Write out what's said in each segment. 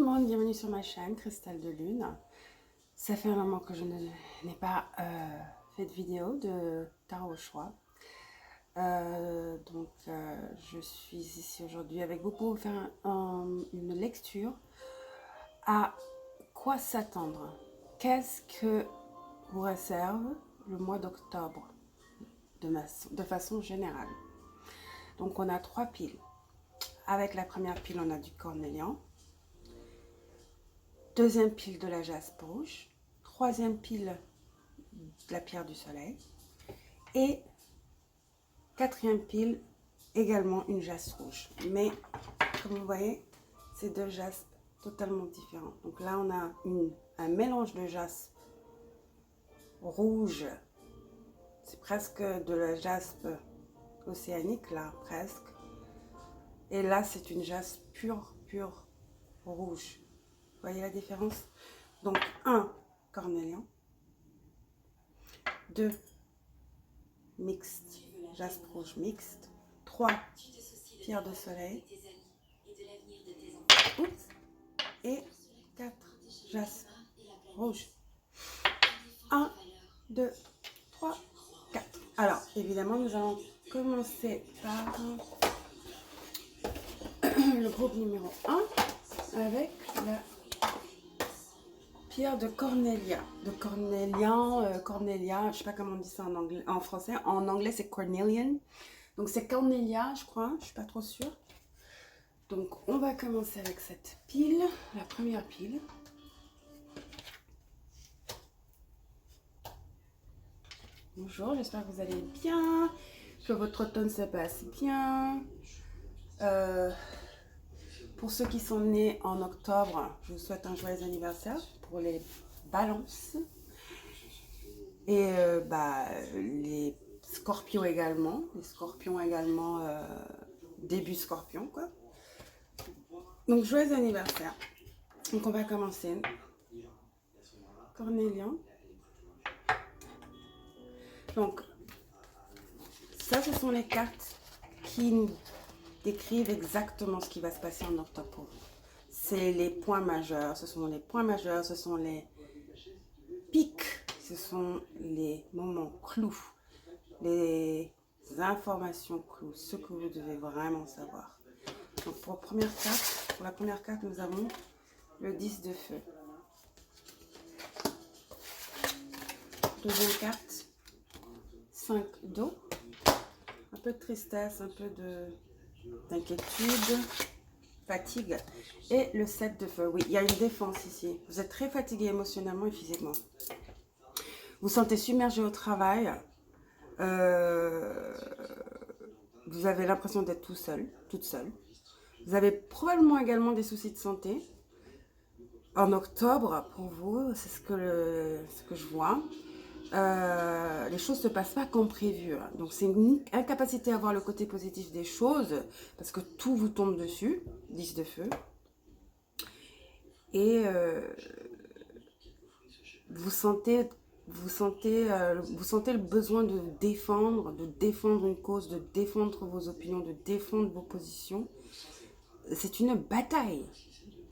tout le monde, bienvenue sur ma chaîne Cristal de Lune. Ça fait un moment que je n'ai pas fait de vidéo de tarot au choix. Je suis ici aujourd'hui avec vous pour vous faire une lecture. À quoi s'attendre? Qu'est-ce que vous réserve le mois d'octobre de façon générale? Donc on a 3 piles. Avec la première pile, on a du cornélien. Deuxième pile de la jaspe rouge. Troisième pile de la pierre du soleil. Et quatrième pile, également une jaspe rouge. Mais comme vous voyez, c'est deux jaspes totalement différents. Donc là, on a un mélange de jaspe rouge. C'est presque de la jaspe océanique, là, presque. Et là, c'est une jaspe pure rouge. Vous voyez la différence? Donc, 1 cornélien, 2 mixte, jaspe rouge mixte, 3 pierre de soleil, oups, et 4 jaspe rouge. 1, 2, 3, 4. Alors, évidemment, nous allons commencer par le groupe numéro 1 avec la pierre de cornélia. Cornélia, je ne sais pas comment on dit ça en anglais, en français. En anglais, c'est cornelian. Donc, c'est cornélia, je crois. Je ne suis pas trop sûre. Donc, on va commencer avec cette pile, la première pile. Bonjour, j'espère que vous allez bien, que votre automne se passe bien. Pour ceux qui sont nés en octobre, je vous souhaite un joyeux anniversaire pour les balances. Et les scorpions également. Début scorpion, quoi. Donc, joyeux anniversaire. Donc, on va commencer. Cornélien. Donc, ça, ce sont les cartes qui nous décrivent exactement ce qui va se passer en octobre pour vous. C'est les points majeurs, ce sont les points majeurs, ce sont les pics, ce sont les moments clous, les informations clous, ce que vous devez vraiment savoir. Donc pour la première carte, nous avons le 10 de feu. Deuxième carte, 5 d'eau. Un peu de tristesse, un peu d'inquiétude, fatigue. Et le 7 de feu. Oui, il y a une défense ici. Vous êtes très fatigué émotionnellement et physiquement. Vous sentez submergé au travail. Vous avez l'impression d'être tout seul, toute seule. Vous avez probablement également des soucis de santé. En octobre, pour vous, c'est ce que je vois. Les choses ne se passent pas comme prévu. Donc, c'est une incapacité à voir le côté positif des choses parce que tout vous tombe dessus. 10 de feu. Et vous sentez le besoin de défendre une cause, de défendre vos opinions, de défendre vos positions. C'est une bataille.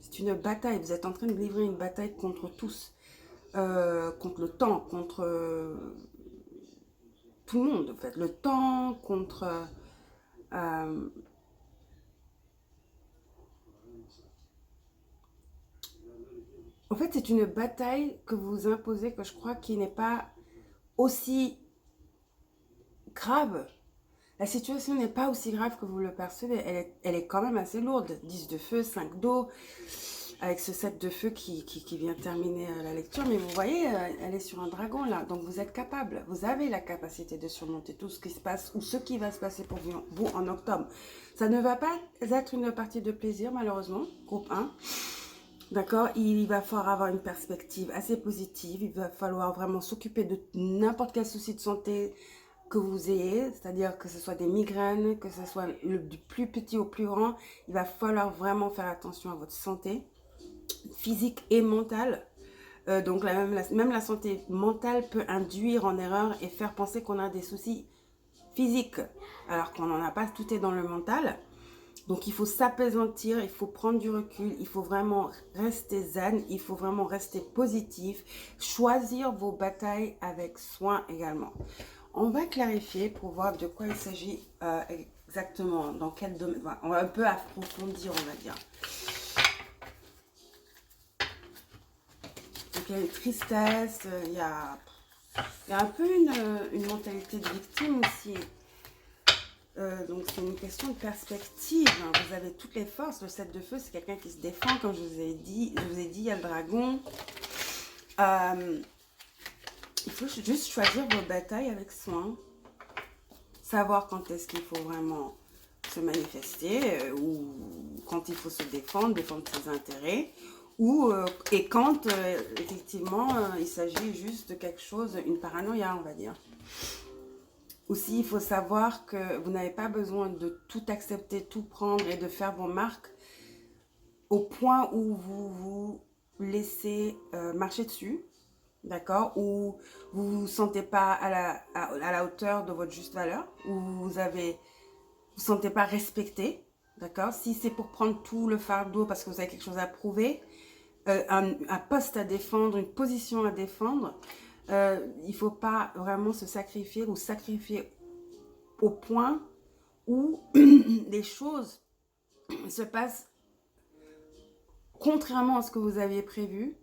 C'est une bataille. Vous êtes en train de livrer une bataille contre tous. Contre le temps, contre tout le monde en fait, le temps, contre en fait c'est une bataille que vous imposez, que je crois qui n'est pas aussi grave. La situation n'est pas aussi grave que vous le percevez, elle est quand même assez lourde. 10 de feu, 5 d'eau, avec ce 7 de feu qui vient terminer la lecture. Mais vous voyez, elle est sur un dragon là. Donc vous êtes capable, vous avez la capacité de surmonter tout ce qui se passe ou ce qui va se passer pour vous en octobre. Ça ne va pas être une partie de plaisir malheureusement, groupe 1. D'accord, il va falloir avoir une perspective assez positive. Il va falloir vraiment s'occuper de n'importe quel souci de santé que vous ayez, c'est-à-dire que ce soit des migraines, que ce soit du plus petit au plus grand. Il va falloir vraiment faire attention à votre santé physique et mentale. Donc même la santé mentale peut induire en erreur et faire penser qu'on a des soucis physiques alors qu'on n'en a pas, tout est dans le mental. Donc, il faut s'apaisantir, il faut prendre du recul, il faut vraiment rester zen, il faut vraiment rester positif, choisir vos batailles avec soin également. On va clarifier pour voir de quoi il s'agit exactement, dans quel domaine. Enfin, on va un peu approfondir, on va dire. Donc, il y a une tristesse, il y a un peu une mentalité de victime aussi. Donc c'est une question de perspective. Vous avez toutes les forces. Le 7 de feu, c'est quelqu'un qui se défend, comme je vous ai dit. Il y a le dragon. Il faut juste choisir vos batailles avec soin. Savoir quand est-ce qu'il faut vraiment se manifester, ou quand il faut se défendre ses intérêts, et quand effectivement il s'agit juste de quelque chose, une paranoïa, on va dire. Aussi, il faut savoir que vous n'avez pas besoin de tout accepter, tout prendre et de faire vos marques au point où vous vous laissez marcher dessus, d'accord? Où vous ne vous sentez pas à la hauteur de votre juste valeur, où vous ne vous sentez pas respecté, d'accord? Si c'est pour prendre tout le fardeau parce que vous avez quelque chose à prouver, un poste à défendre, une position à défendre, il ne faut pas vraiment se sacrifier ou sacrifier au point où les choses se passent contrairement à ce que vous aviez prévu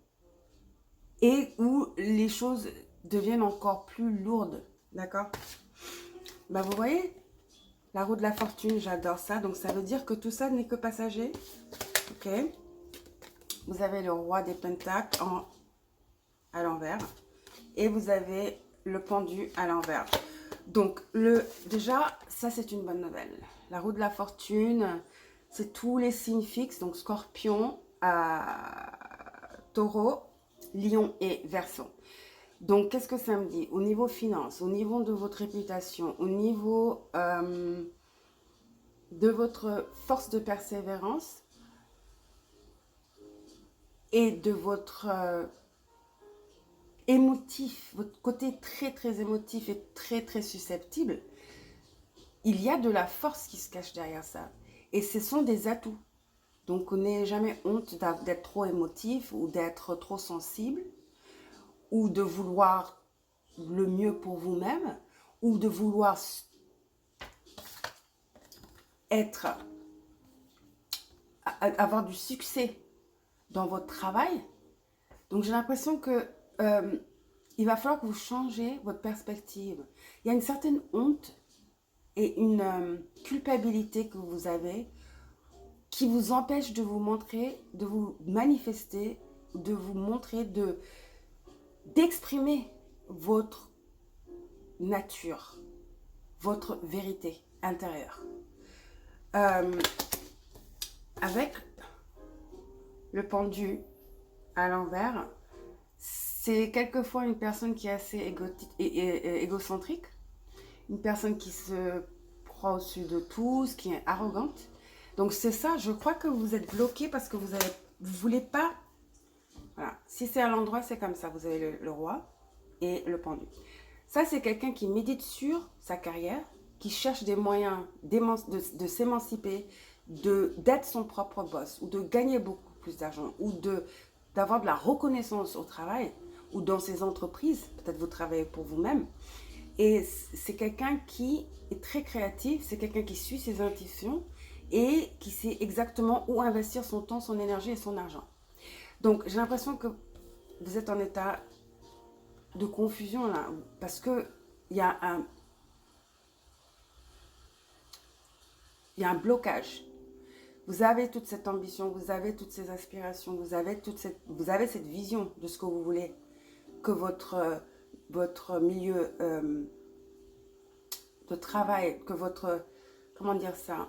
et où les choses deviennent encore plus lourdes, d'accord? Bah, vous voyez, la roue de la fortune, j'adore ça. Donc, ça veut dire que tout ça n'est que passager, ok? Vous avez le roi des pentacles à l'envers et vous avez le pendu à l'envers. Donc, déjà, ça, c'est une bonne nouvelle. La roue de la fortune, c'est tous les signes fixes, donc Scorpion, Taureau, Lion et Verseau. Donc, qu'est-ce que ça me dit? Au niveau finance, au niveau de votre réputation, au niveau de votre force de persévérance et de votre émotif, votre côté très très émotif et très très susceptible, il y a de la force qui se cache derrière ça. Et ce sont des atouts. Donc, n'ayez jamais honte d'être trop émotif ou d'être trop sensible ou de vouloir le mieux pour vous-même ou de vouloir avoir du succès dans votre travail. Donc, j'ai l'impression que il va falloir que vous changez votre perspective. Il y a une certaine honte et une culpabilité que vous avez qui vous empêche de vous montrer, de vous manifester, de vous montrer, d'exprimer votre nature, votre vérité intérieure. Avec le pendu à l'envers, c'est quelquefois une personne qui est assez égocentrique, une personne qui se croit au-dessus de tous, qui est arrogante. Donc c'est ça, je crois que vous êtes bloqué parce que vous voulez pas. Voilà, si c'est à l'endroit, c'est comme ça. Vous avez le roi et le pendu. Ça, c'est quelqu'un qui médite sur sa carrière, qui cherche des moyens de s'émanciper, d'être son propre boss, ou de gagner beaucoup plus d'argent, ou d'avoir de la reconnaissance au travail, ou dans ses entreprises. Peut-être vous travaillez pour vous-même. Et c'est quelqu'un qui est très créatif, c'est quelqu'un qui suit ses intuitions et qui sait exactement où investir son temps, son énergie et son argent. Donc, j'ai l'impression que vous êtes en état de confusion là, parce que il y a un blocage. Vous avez toute cette ambition, vous avez toutes ces aspirations, vous avez cette vision de ce que vous voulez que votre milieu de travail, que comment dire ça,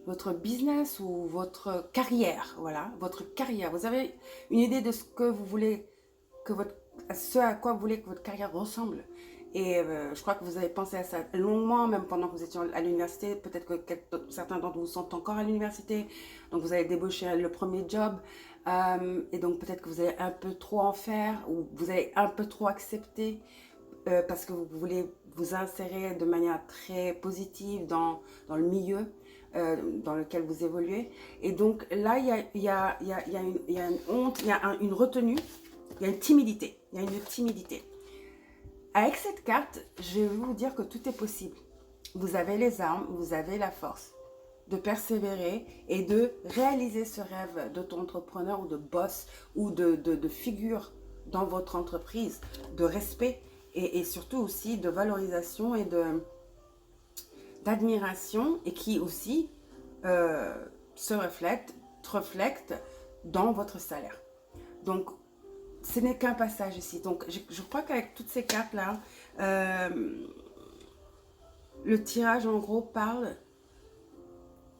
votre business ou votre carrière, voilà, votre carrière. Vous avez une idée de ce que vous voulez, ce à quoi vous voulez que votre carrière ressemble. Et je crois que vous avez pensé à ça longuement, même pendant que vous étiez à l'université. Peut-être que certains d'entre vous sont encore à l'université. Donc, vous avez débauché le premier job. Et donc, peut-être que vous avez un peu trop en faire ou vous avez un peu trop accepté parce que vous voulez vous insérer de manière très positive dans le milieu dans lequel vous évoluez. Et donc là, il y a une honte, il y a une retenue, il y a une timidité. Il y a une timidité. Avec cette carte, je vais vous dire que tout est possible. Vous avez les armes, vous avez la force de persévérer et de réaliser ce rêve d'auto-entrepreneur ou de boss ou de figure dans votre entreprise, de respect et surtout aussi de valorisation et d'admiration et qui aussi se reflète dans votre salaire. Donc, ce n'est qu'un passage ici. Donc, je crois qu'avec toutes ces cartes-là, le tirage, en gros, parle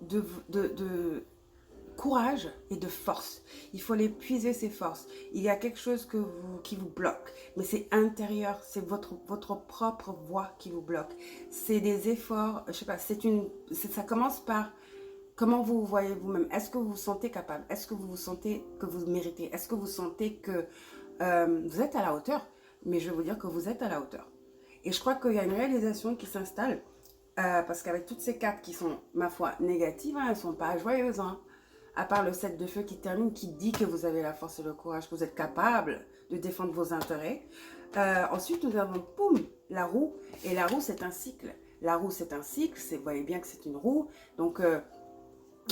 de courage et de force. Il faut aller puiser ces forces. Il y a quelque chose qui vous bloque, mais c'est intérieur, c'est votre propre voix qui vous bloque. C'est des efforts, je sais pas, ça commence par comment vous vous voyez vous-même. Est-ce que vous vous sentez capable? Est-ce que vous vous sentez que vous méritez? Est-ce que vous sentez que vous êtes à la hauteur? Mais je vais vous dire que vous êtes à la hauteur. Et je crois qu'il y a une réalisation qui s'installe parce qu'avec toutes ces cartes qui sont, ma foi, négatives, hein, elles ne sont pas joyeuses, hein, à part le 7 de feu qui termine, qui dit que vous avez la force et le courage, que vous êtes capable de défendre vos intérêts. Ensuite, nous avons, poum, la roue. Et la roue, c'est un cycle. La roue, c'est un cycle. Vous voyez bien que c'est une roue. Donc,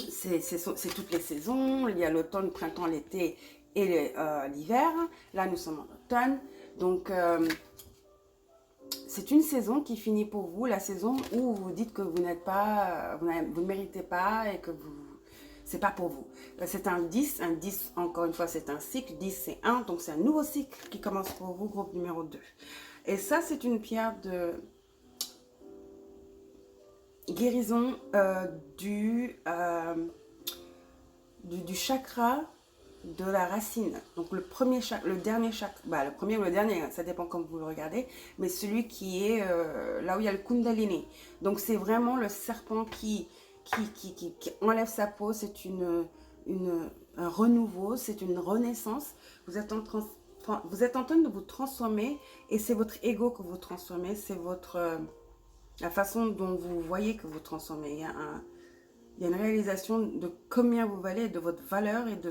c'est toutes les saisons. Il y a l'automne, le printemps, l'été et l'hiver. Là, nous sommes en automne. Donc, c'est une saison qui finit pour vous, la saison où vous dites que vous n'êtes pas, vous ne méritez pas et que c'est pas pour vous. C'est un 10 encore une fois, c'est un cycle, 10 c'est 1, donc c'est un nouveau cycle qui commence pour vous, groupe numéro 2. Et ça, c'est une pierre de guérison du chakra de la racine. Donc le premier chakra, le dernier chakra, le premier ou le dernier, ça dépend comme vous le regardez, mais celui qui est là où il y a le Kundalini. Donc c'est vraiment le serpent qui enlève sa peau, c'est un renouveau, c'est une renaissance. Vous êtes en train de vous transformer et c'est votre ego que vous transformez, c'est la façon dont vous voyez que vous transformez. Il y a une réalisation de combien vous valez, de votre valeur et de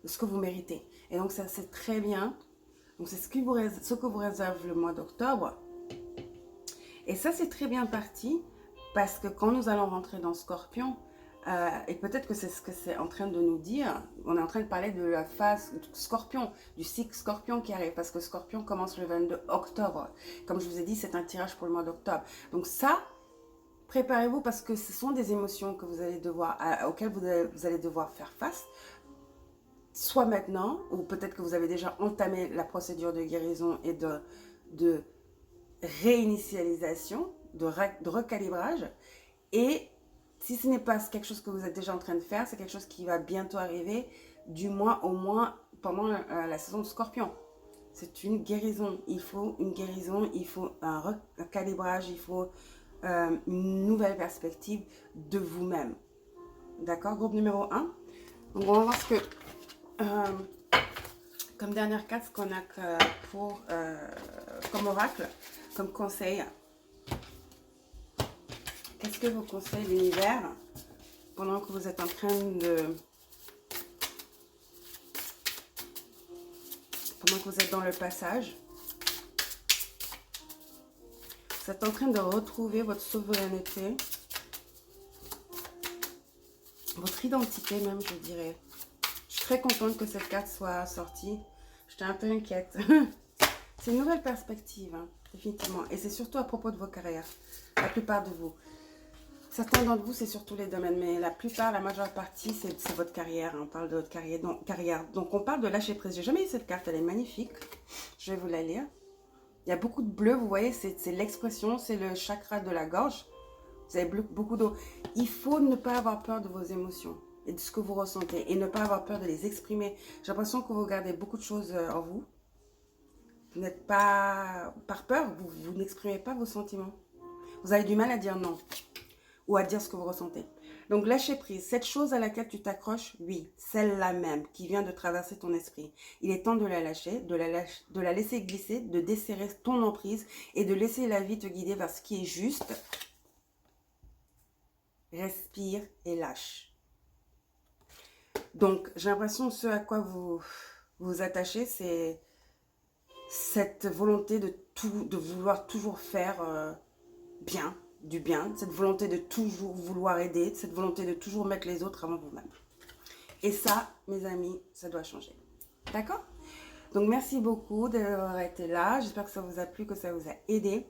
ce que vous méritez. Et donc ça c'est très bien. Donc c'est ce que vous réserve le mois d'octobre. Et ça c'est très bien parti parce que quand nous allons rentrer dans Scorpion, et peut-être que c'est ce que c'est en train de nous dire, on est en train de parler de la phase Scorpion, du cycle Scorpion qui arrive, parce que Scorpion commence le 22 octobre. Comme je vous ai dit, c'est un tirage pour le mois d'octobre. Donc ça, préparez-vous parce que ce sont des émotions que vous allez auxquelles vous allez devoir faire face. Soit maintenant, ou peut-être que vous avez déjà entamé la procédure de guérison et de réinitialisation, de recalibrage. Et si ce n'est pas quelque chose que vous êtes déjà en train de faire, c'est quelque chose qui va bientôt arriver, du moins au moins pendant la saison de Scorpion. C'est une guérison. Il faut une guérison, il faut un recalibrage, il faut une nouvelle perspective de vous-même. D'accord? Groupe numéro 1. Donc on va voir ce que... comme dernière carte, ce qu'on a comme oracle, comme conseil. Qu'est-ce que vous conseille l'univers pendant que vous êtes en train de... Pendant que vous êtes dans le passage, vous êtes en train de retrouver votre souveraineté, votre identité même, je dirais. Je suis très contente que cette carte soit sortie. J'étais un peu inquiète. C'est une nouvelle perspective, hein, définitivement. Et c'est surtout à propos de vos carrières. La plupart de vous. Certains d'entre vous, c'est surtout les domaines. Mais la plupart, la majeure partie, c'est votre carrière. Hein. On parle de votre carrière. Donc, on parle de lâcher prise. J'ai jamais eu cette carte. Elle est magnifique. Je vais vous la lire. Il y a beaucoup de bleu. Vous voyez, c'est l'expression. C'est le chakra de la gorge. Vous avez beaucoup d'eau. Il faut ne pas avoir peur de vos émotions et de ce que vous ressentez et ne pas avoir peur de les exprimer. J'ai l'impression que vous gardez beaucoup de choses en vous. Vous n'êtes pas... Par peur, vous n'exprimez pas vos sentiments. Vous avez du mal à dire non ou à dire ce que vous ressentez. Donc, lâcher prise. Cette chose à laquelle tu t'accroches, oui, celle-là même qui vient de traverser ton esprit. Il est temps de la lâcher, de la laisser glisser, de desserrer ton emprise et de laisser la vie te guider vers ce qui est juste. Respire et lâche. Donc, j'ai l'impression que ce à quoi vous vous attachez, c'est cette volonté de vouloir toujours faire bien, du bien, cette volonté de toujours vouloir aider, cette volonté de toujours mettre les autres avant vous-même. Et ça, mes amis, ça doit changer. D'accord? Donc, merci beaucoup d'avoir été là. J'espère que ça vous a plu, que ça vous a aidé.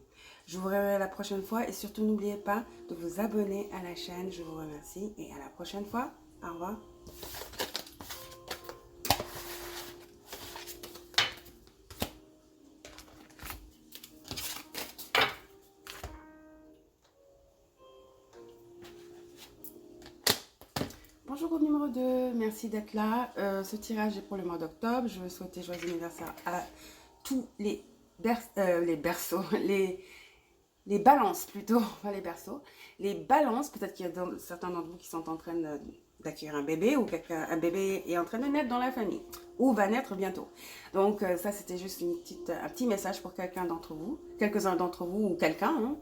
Je vous reverrai la prochaine fois et surtout n'oubliez pas de vous abonner à la chaîne. Je vous remercie et à la prochaine fois. Au revoir. Bonjour groupe numéro 2, merci d'être là. Ce tirage est pour le mois d'octobre. Je veux souhaiter joyeux anniversaire à tous les berceaux, les balances plutôt, pas les berceaux. Les balances, peut-être qu'il y a certains d'entre vous qui sont en train d'accueillir un bébé ou un bébé est en train de naître dans la famille ou va naître bientôt. Donc ça c'était juste un petit message pour quelqu'un d'entre vous, quelques-uns d'entre vous ou quelqu'un.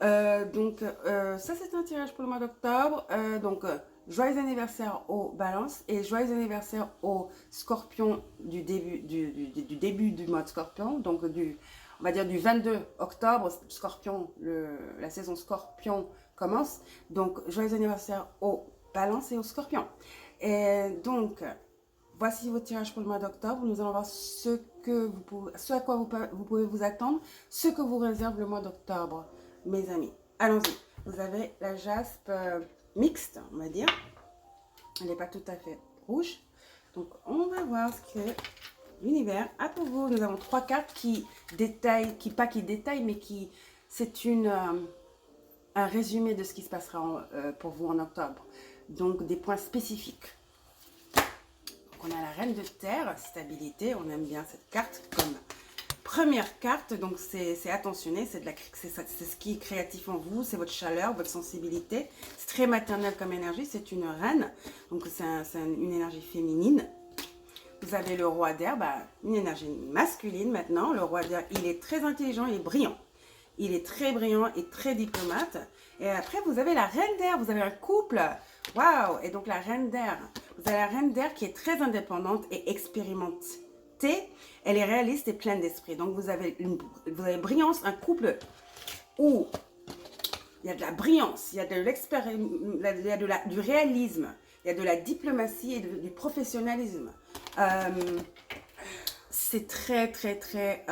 Ça c'est un tirage pour le mois d'octobre. Joyeux anniversaire aux balances et joyeux anniversaire aux scorpions du début du mois de scorpion, donc on va dire du 22 octobre, scorpion, la saison scorpion commence, donc joyeux anniversaire aux balances et aux scorpions. Et donc, voici vos tirages pour le mois d'octobre, nous allons voir ce à quoi vous pouvez vous attendre, ce que vous réserve le mois d'octobre, mes amis. Allons-y, vous avez la jaspe mixte, on va dire. Elle n'est pas tout à fait rouge. Donc, on va voir ce que l'univers a pour vous. Nous avons 3 cartes qui détaillent, mais c'est un résumé de ce qui se passera pour vous en octobre. Donc, des points spécifiques. Donc, on a la reine de terre, stabilité. On aime bien cette carte comme première carte, donc c'est attentionné, c'est ce qui est créatif en vous, c'est votre chaleur, votre sensibilité. C'est très maternel comme énergie, c'est une reine, donc c'est une énergie féminine. Vous avez le roi d'air, une énergie masculine maintenant. Le roi d'air, il est très intelligent, il est brillant. Il est très brillant et très diplomate. Et après, vous avez la reine d'air, vous avez un couple. Waouh! Et donc la reine d'air, vous avez la reine d'air qui est très indépendante et expérimentée. Elle est réaliste et pleine d'esprit. Donc, vous avez brillance, un couple où il y a de la brillance, il y a de l'expérience, du réalisme, il y a de la diplomatie et du professionnalisme. C'est très, très, très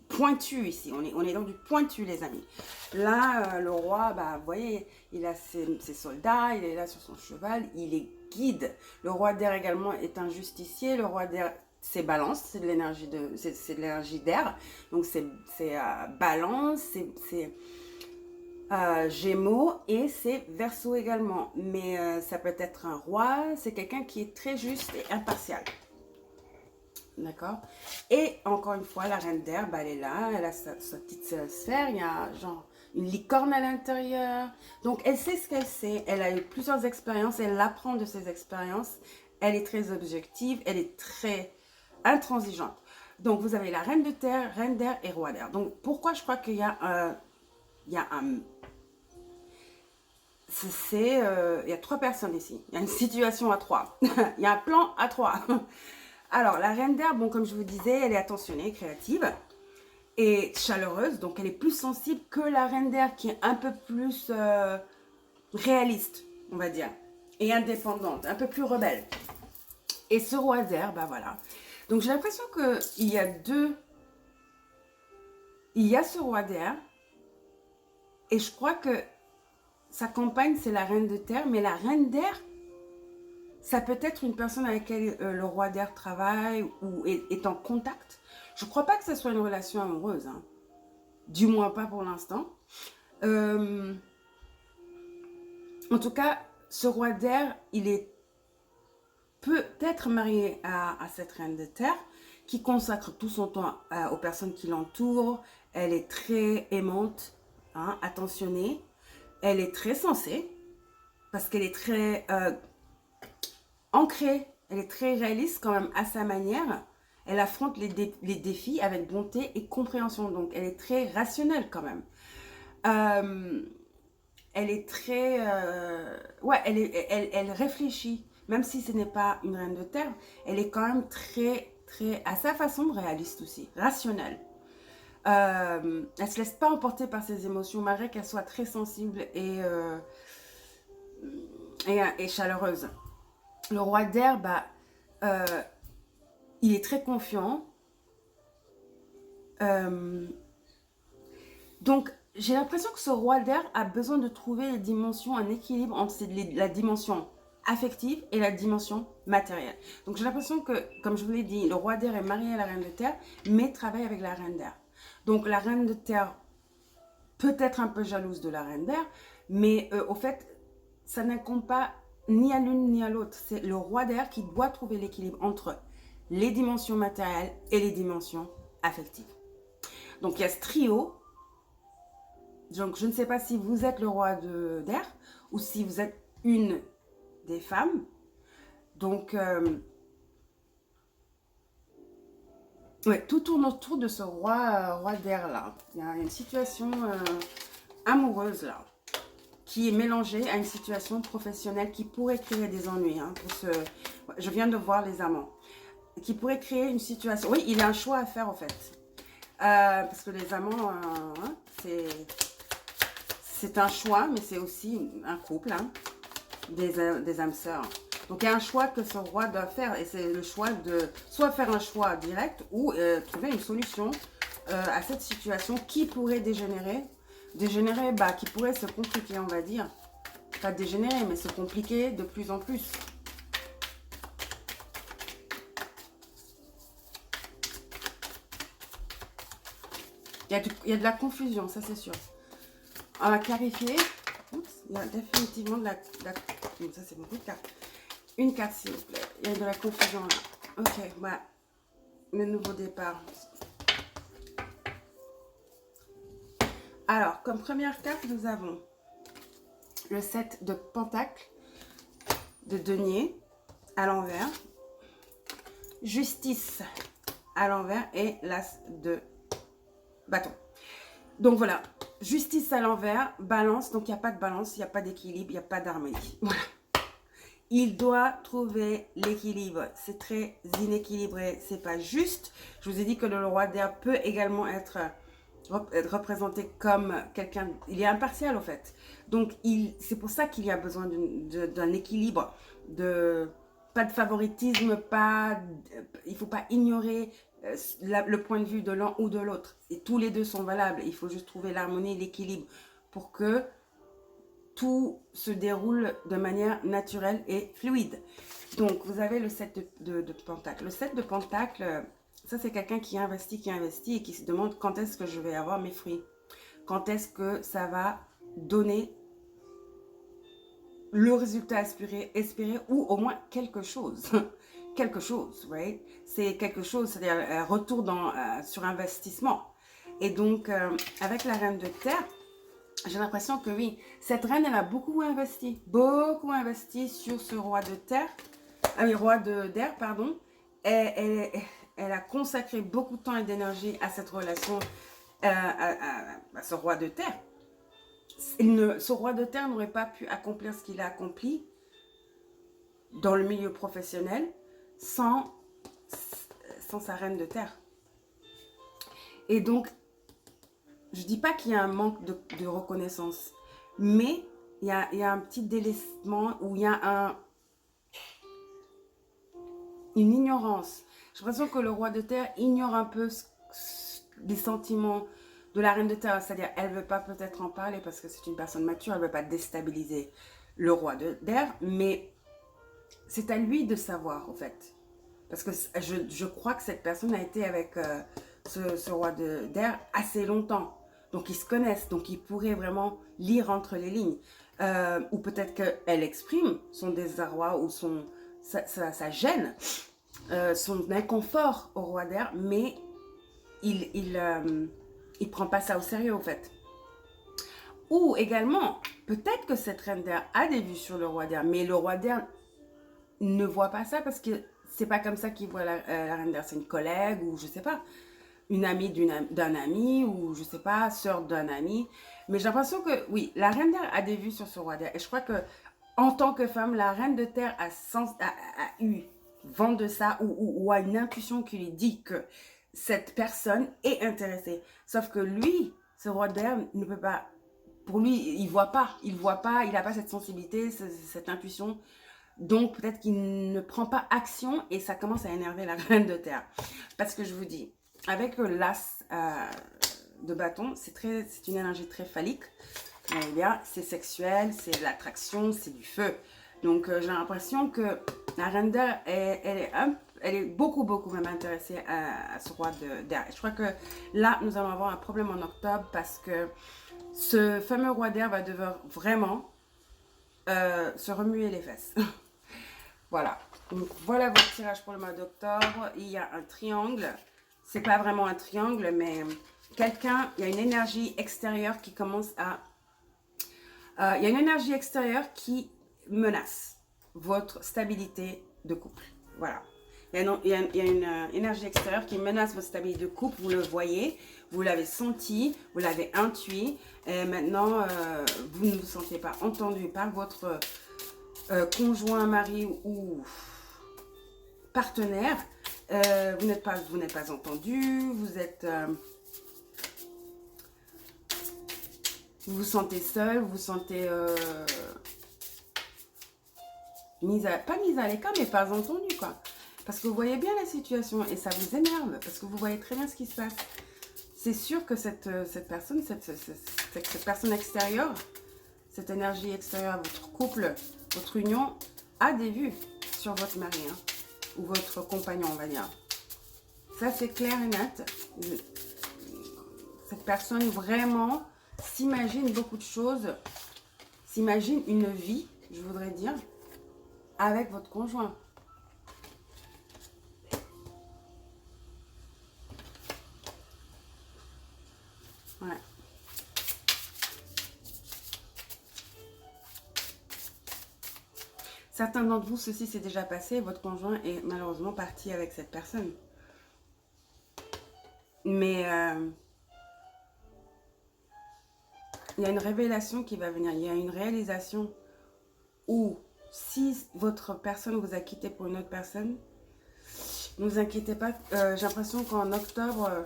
pointu ici. On est dans du pointu, les amis. Là, le roi, vous voyez, il a ses soldats, il est là sur son cheval, il est guide. Le roi d'air également est un justicier. Le roi d'air, c'est balance, c'est de l'énergie d'air. Donc, c'est balance, c'est Gémeaux et c'est Verseau également. Mais ça peut être un roi, c'est quelqu'un qui est très juste et impartial. D'accord. Et encore une fois, la reine d'air, elle est là, elle a sa petite sphère, il y a genre une licorne à l'intérieur. Donc, elle sait ce qu'elle sait, elle a eu plusieurs expériences, elle apprend de ses expériences, elle est très objective, elle est très intransigeante. Donc, vous avez la reine de terre, reine d'air et roi d'air. Donc, pourquoi je crois qu'il y a il y a 3 personnes ici. Il y a une situation à 3. Il y a un plan à 3. Alors, la reine d'air, comme je vous disais, elle est attentionnée, créative et chaleureuse. Donc, elle est plus sensible que la reine d'air qui est un peu plus réaliste, on va dire. Et indépendante, un peu plus rebelle. Et ce roi d'air, voilà. Donc, j'ai l'impression qu'il y a Il y a ce roi d'air. Et je crois que sa compagne, c'est la reine de terre. Mais la reine d'air, ça peut être une personne avec laquelle le roi d'air travaille ou est en contact. Je ne crois pas que ce soit une relation amoureuse. Hein. Du moins pas pour l'instant. En tout cas, ce roi d'air, il est peut-être marié à cette reine de terre qui consacre tout son temps aux personnes qui l'entourent. Elle est très aimante, attentionnée. Elle est très sensée. parce qu'elle est très ancrée, elle est très réaliste quand même à sa manière. Elle affronte les défis avec bonté et compréhension, donc elle est très rationnelle quand même. Euh, Elle est très... ouais, elle réfléchit. Même si ce n'est pas une reine de terre, elle est quand même très, à sa façon, réaliste aussi, rationnelle. Elle se laisse pas emporter par ses émotions, malgré qu'elle soit très sensible et chaleureuse. Le roi d'air, bah, euh, il est très confiant. Donc, j'ai l'impression que ce roi d'air a besoin de trouver les dimensions, un équilibre entre la dimension affective et la dimension matérielle. Donc, j'ai l'impression que, comme je vous l'ai dit, le roi d'air est marié à la reine de terre, mais travaille avec la reine d'air. Donc, la reine de terre peut être un peu jalouse de la reine d'air, mais au fait, ça n'incombe pas ni à l'une ni à l'autre. C'est le roi d'air qui doit trouver l'équilibre entre les dimensions matérielles et les dimensions affectives. Donc, il y a ce trio. Donc, je ne sais pas si vous êtes le roi d'air ou si vous êtes une des femmes. Donc, ouais, tout tourne autour de ce roi d'air là. Il y a une situation amoureuse là, qui est mélangée à une situation professionnelle qui pourrait créer des ennuis. Hein, je viens de voir les amants. Qui pourrait créer une situation... Oui, il y a un choix à faire en fait. Parce que les amants, hein, c'est un choix, mais c'est aussi un couple, hein, des âmes sœurs. Donc, il y a un choix que ce roi doit faire. Et c'est le choix de soit faire un choix direct ou trouver une solution à cette situation qui pourrait dégénérer. Dégénérer, bah, qui pourrait se compliquer, on va dire. Pas dégénérer, mais se compliquer de plus en plus. Il y a de la confusion, ça c'est sûr. On va clarifier. Oups, il y a définitivement de la... Ça c'est beaucoup de cartes. Une carte s'il vous plaît. Il y a de la confusion là. Ok, voilà. Le nouveau départ. Alors, comme première carte, nous avons le 7 de pentacles, de denier à l'envers, justice à l'envers et l'as de bâton. Donc voilà, justice à l'envers, balance, donc il n'y a pas de balance, il n'y a pas d'équilibre, il n'y a pas d'harmonie. Voilà. Il doit trouver l'équilibre. C'est très inéquilibré, c'est pas juste. Je vous ai dit que le roi d'air peut également être représenté comme quelqu'un... Il est impartial, au fait. Donc, c'est pour ça qu'il y a besoin d'un équilibre, pas de favoritisme, il ne faut pas ignorer le point de vue de l'un ou de l'autre. Et tous les deux sont valables. Il faut juste trouver l'harmonie, l'équilibre pour que tout se déroule de manière naturelle et fluide. Donc, vous avez le 7 de pentacles. Le 7 de pentacles, ça c'est quelqu'un qui investit et qui se demande quand est-ce que je vais avoir mes fruits. Quand est-ce que ça va donner le résultat espéré ou au moins quelque chose. Quelque chose, right? C'est quelque chose, c'est-à-dire un retour sur investissement. Et donc, avec la reine de terre, j'ai l'impression que oui, cette reine, elle a beaucoup investi sur ce roi de terre, roi d'air, pardon. Elle a consacré beaucoup de temps et d'énergie à cette relation, à ce roi de terre. Ce roi de terre n'aurait pas pu accomplir ce qu'il a accompli dans le milieu professionnel sans sa reine de terre. Et donc, je ne dis pas qu'il y a un manque de reconnaissance, mais il y a un petit délaissement où il y a une ignorance. J'ai l'impression que le roi de terre ignore un peu les sentiments de la reine de terre. C'est-à-dire, elle ne veut pas peut-être en parler parce que c'est une personne mature, elle ne veut pas déstabiliser le roi d'air, mais c'est à lui de savoir, en fait. Parce que je crois que cette personne a été avec ce roi d'air assez longtemps. Donc, ils se connaissent. Donc, ils pourraient vraiment lire entre les lignes. Ou peut-être qu'elle exprime son désarroi ou sa gêne, son inconfort au roi d'air, mais il prend pas ça au sérieux, en fait. Ou également, Peut-être que cette reine d'air a des vues sur le roi d'air, mais le roi d'air ne voit pas ça parce que c'est pas comme ça qu'il voit la reine d'air. C'est une collègue ou je sais pas, une amie d'un ami ou je sais pas, sœur d'un ami. Mais j'ai l'impression que oui, la reine d'air a des vues sur ce roi d'air. Et je crois que en tant que femme, la reine de terre a eu vent de ça ou a une intuition qui lui dit que cette personne est intéressée. Sauf que lui, ce roi d'air ne peut pas. Pour lui, il voit pas, il n'a pas cette sensibilité, cette intuition. Donc peut-être qu'il ne prend pas action et ça commence à énerver la reine de terre. Parce que je vous dis, avec l'as de bâton, c'est une énergie très phallique. C'est sexuel, c'est de l'attraction, c'est du feu. Donc j'ai l'impression que la reine d'air, elle est beaucoup, beaucoup même intéressée à ce roi d'air. Je crois que là, nous allons avoir un problème en octobre parce que ce fameux roi d'air va devoir vraiment se remuer les fesses. Voilà. Donc voilà votre tirage pour le mois d'octobre. Il y a un triangle. C'est pas vraiment un triangle, mais quelqu'un, il y a une énergie extérieure qui commence à... il y a une énergie extérieure qui menace votre stabilité de couple. Voilà. Il y a une énergie extérieure qui menace votre stabilité de couple. Vous le voyez, vous l'avez senti, vous l'avez intuit. Et maintenant, vous ne vous sentez pas entendu par votre conjoint, mari ou partenaire. Vous n'êtes pas entendu. Vous vous sentez seul, vous vous sentez pas mise à l'écart, mais pas entendu, quoi. Parce que vous voyez bien la situation et ça vous énerve, parce que vous voyez très bien ce qui se passe. C'est sûr que cette personne, cette personne extérieure, cette énergie extérieure à votre couple, votre union, a des vues sur votre mari, hein, ou votre compagnon, on va dire. Ça, c'est clair et net. Cette personne vraiment s'imagine beaucoup de choses, s'imagine une vie, je voudrais dire, avec votre conjoint. Ouais. Certains d'entre vous, ceci s'est déjà passé, votre conjoint est malheureusement parti avec cette personne. Mais il y a une révélation qui va venir, il y a une réalisation où si votre personne vous a quitté pour une autre personne, ne vous inquiétez pas, j'ai l'impression qu'en octobre,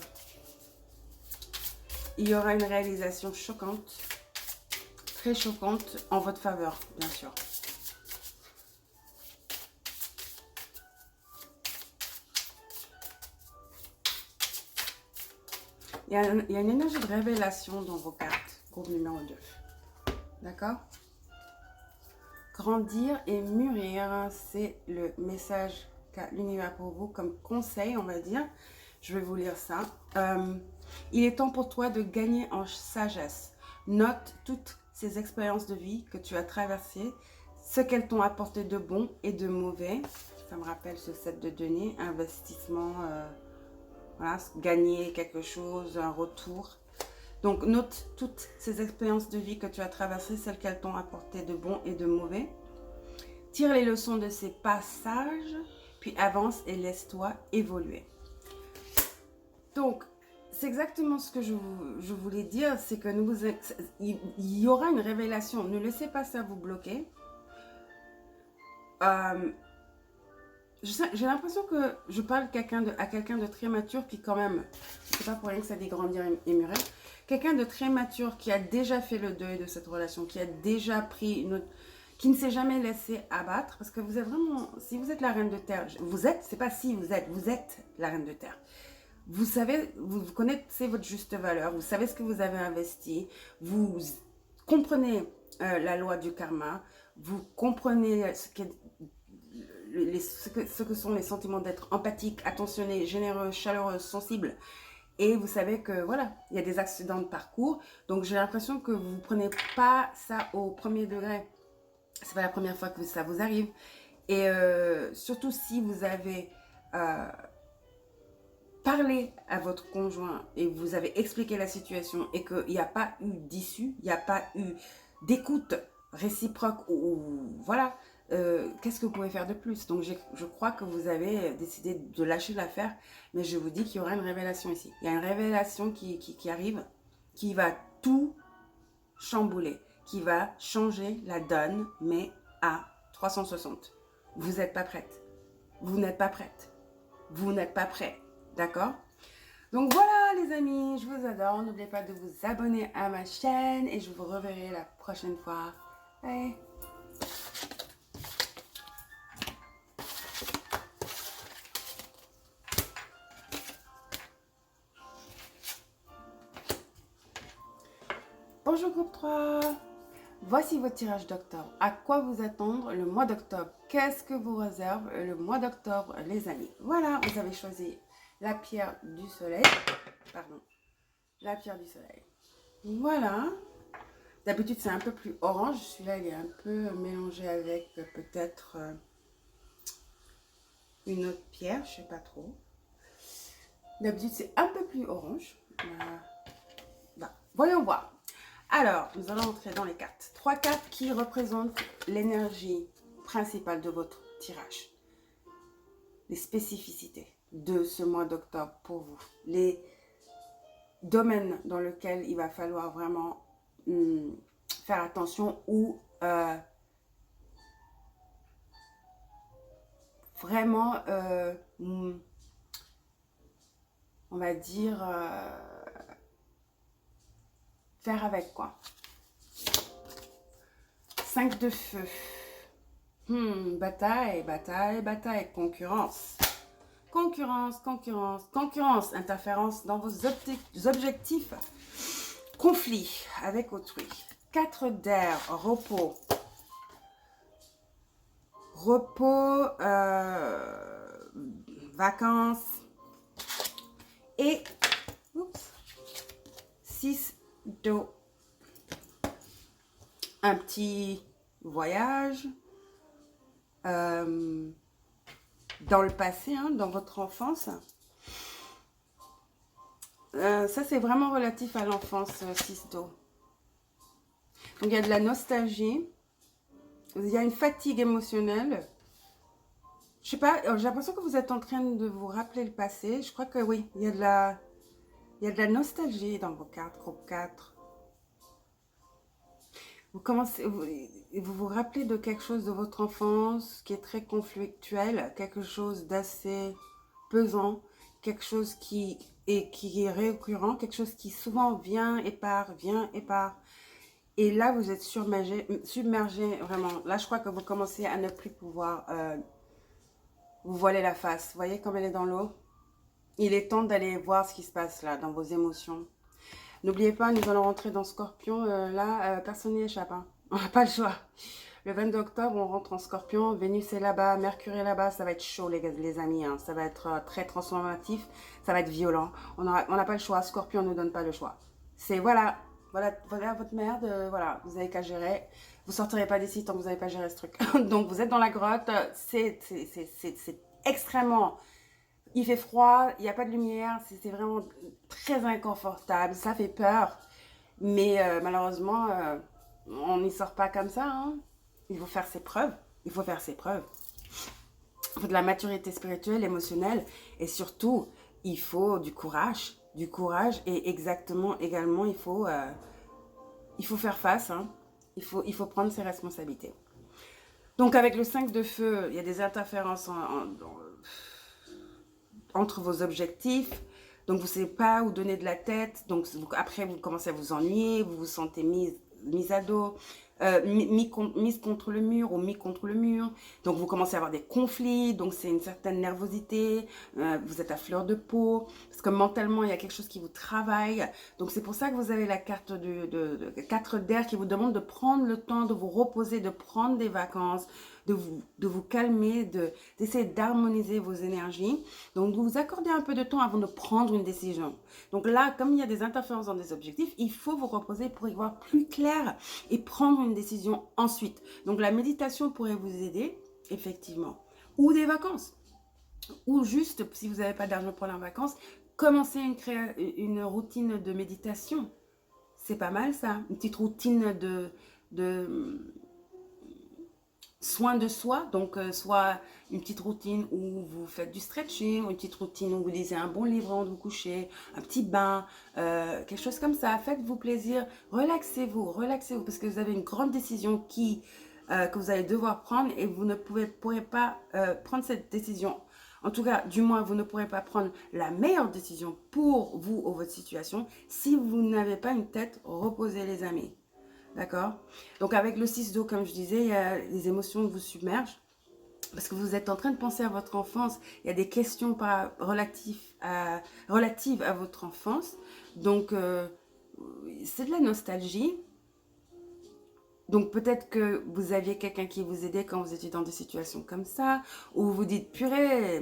il y aura une réalisation choquante, très choquante, en votre faveur, bien sûr. Il y a une énergie de révélation dans vos cartes, groupe numéro 2. D'accord? Grandir et mûrir, c'est le message qu'a l'univers pour vous comme conseil, on va dire. Je vais vous lire ça. Il est temps pour toi de gagner en sagesse. Note toutes ces expériences de vie que tu as traversées, ce qu'elles t'ont apporté de bon et de mauvais. Ça me rappelle ce set de deniers, investissement, voilà, gagner quelque chose, un retour. Donc, note toutes ces expériences de vie que tu as traversées, celles qu'elles t'ont apporté de bon et de mauvais. Tire les leçons de ces passages, puis avance et laisse-toi évoluer. Donc, c'est exactement ce que je voulais dire, c'est que il y aura une révélation. Ne laissez pas ça vous bloquer. J'ai l'impression que je parle à quelqu'un de très mature qui quand même, c'est pas pour rien que ça dit grandir et mûrir, quelqu'un de très mature qui a déjà fait le deuil de cette relation, qui a déjà pris une autre, qui ne s'est jamais laissé abattre, parce que vous êtes vraiment, si vous êtes la reine de terre, c'est pas si vous êtes la reine de terre. Vous savez, vous connaissez votre juste valeur, vous savez ce que vous avez investi, vous comprenez la loi du karma, vous comprenez ce que sont les sentiments d'être empathique, attentionné, généreux, chaleureux, sensible. Et vous savez que voilà, il y a des accidents de parcours. Donc j'ai l'impression que vous ne prenez pas ça au premier degré. C'est pas la première fois que ça vous arrive. Et surtout si vous avez parlé à votre conjoint et vous avez expliqué la situation et qu'il n'y a pas eu d'issue, il n'y a pas eu d'écoute réciproque ou voilà, qu'est-ce que vous pouvez faire de plus? Donc je crois que vous avez décidé de lâcher l'affaire, mais je vous dis qu'il y aura une révélation ici. Il y a une révélation qui arrive, qui va tout chambouler, qui va changer la donne, mais à 360. Vous n'êtes pas prête. Vous n'êtes pas prête. Vous n'êtes pas prêt. D'accord? Donc voilà les amis, je vous adore. N'oubliez pas de vous abonner à ma chaîne et je vous reverrai la prochaine fois. Bye. Bonjour groupe 3. Voici votre tirage d'octobre. À quoi vous attendre le mois d'octobre? Qu'est-ce que vous réserve le mois d'octobre, les amis? Voilà, vous avez choisi la pierre du soleil. Pardon. La pierre du soleil. Voilà. D'habitude, c'est un peu plus orange. Celui-là, il est un peu mélangé avec peut-être une autre pierre. Je ne sais pas trop. D'habitude, c'est un peu plus orange. Bah, voyons voir. Alors, nous allons entrer dans les cartes. 3 cartes qui représentent l'énergie principale de votre tirage. Les spécificités de ce mois d'octobre pour vous. Les domaines dans lesquels il va falloir vraiment faire attention ou vraiment, on va dire, faire avec quoi. 5 de feu. Bataille, bataille, bataille, concurrence. Concurrence, concurrence, concurrence, interférence dans vos objectifs. Conflit avec autrui. 4 d'air, repos. Repos, vacances. Et 6 d'eau. Un petit voyage dans le passé, hein, dans votre enfance. Ça, c'est vraiment relatif à l'enfance, 6 d'eau. Donc, il y a de la nostalgie. Il y a une fatigue émotionnelle. Je sais pas, j'ai l'impression que vous êtes en train de vous rappeler le passé. Je crois que oui, il y a de la nostalgie dans vos cartes, groupe 4. Vous vous rappelez de quelque chose de votre enfance qui est très conflictuel, quelque chose d'assez pesant, quelque chose qui est récurrent, quelque chose qui souvent vient et part, vient et part. Et là, vous êtes submergé vraiment. Là, je crois que vous commencez à ne plus pouvoir vous voiler la face. Vous voyez comme elle est dans l'eau? Il est temps d'aller voir ce qui se passe là, dans vos émotions. N'oubliez pas, nous allons rentrer dans Scorpion. Là, personne n'y échappe. Hein. On n'a pas le choix. Le 22 octobre, on rentre en Scorpion. Vénus est là-bas, Mercure est là-bas. Ça va être chaud, les amis. Hein. Ça va être très transformatif. Ça va être violent. On n'a pas le choix. Scorpion ne nous donne pas le choix. C'est voilà votre merde. Voilà, vous n'avez qu'à gérer. Vous sortirez pas d'ici tant que vous n'avez pas géré ce truc. Donc, vous êtes dans la grotte. C'est extrêmement... Il fait froid, il n'y a pas de lumière, c'est vraiment très inconfortable, ça fait peur. Mais malheureusement, on n'y sort pas comme ça. Hein. Il faut faire ses preuves. Il faut faire ses preuves. Il faut de la maturité spirituelle, émotionnelle. Et surtout, il faut du courage. Du courage et également, il faut faire face. Hein. Il faut prendre ses responsabilités. Donc avec le 5 de feu, il y a des interférences entre vos objectifs, donc vous ne savez pas où donner de la tête, donc après vous commencez à vous ennuyer, vous vous sentez mise à dos, mise contre le mur ou mis contre le mur, donc vous commencez à avoir des conflits, donc c'est une certaine nervosité, vous êtes à fleur de peau, parce que mentalement il y a quelque chose qui vous travaille, donc c'est pour ça que vous avez la carte de 4 d'air qui vous demande de prendre le temps de vous reposer, de prendre des vacances, de vous calmer, d'essayer d'harmoniser vos énergies. Donc, vous accordez un peu de temps avant de prendre une décision. Donc là, comme il y a des interférences dans des objectifs, il faut vous reposer pour y voir plus clair et prendre une décision ensuite. Donc, la méditation pourrait vous aider, effectivement. Ou des vacances. Ou juste, si vous n'avez pas d'argent pour les vacances, commencez une routine de méditation. C'est pas mal ça, une petite routine de soin de soi, donc soit une petite routine où vous faites du stretching, une petite routine où vous lisez un bon livre avant de vous coucher, un petit bain, quelque chose comme ça. Faites-vous plaisir, relaxez-vous, parce que vous avez une grande décision que vous allez devoir prendre et vous ne pourrez pas prendre cette décision. En tout cas, du moins, vous ne pourrez pas prendre la meilleure décision pour vous ou votre situation si vous n'avez pas une tête reposée, les amis. D'accord? Donc avec le 6 d'eau, comme je disais, il y a les émotions qui vous submergent parce que vous êtes en train de penser à votre enfance. Il y a des questions relatives à votre enfance. Donc c'est de la nostalgie. Donc peut-être que vous aviez quelqu'un qui vous aidait quand vous étiez dans des situations comme ça, ou vous vous dites purée,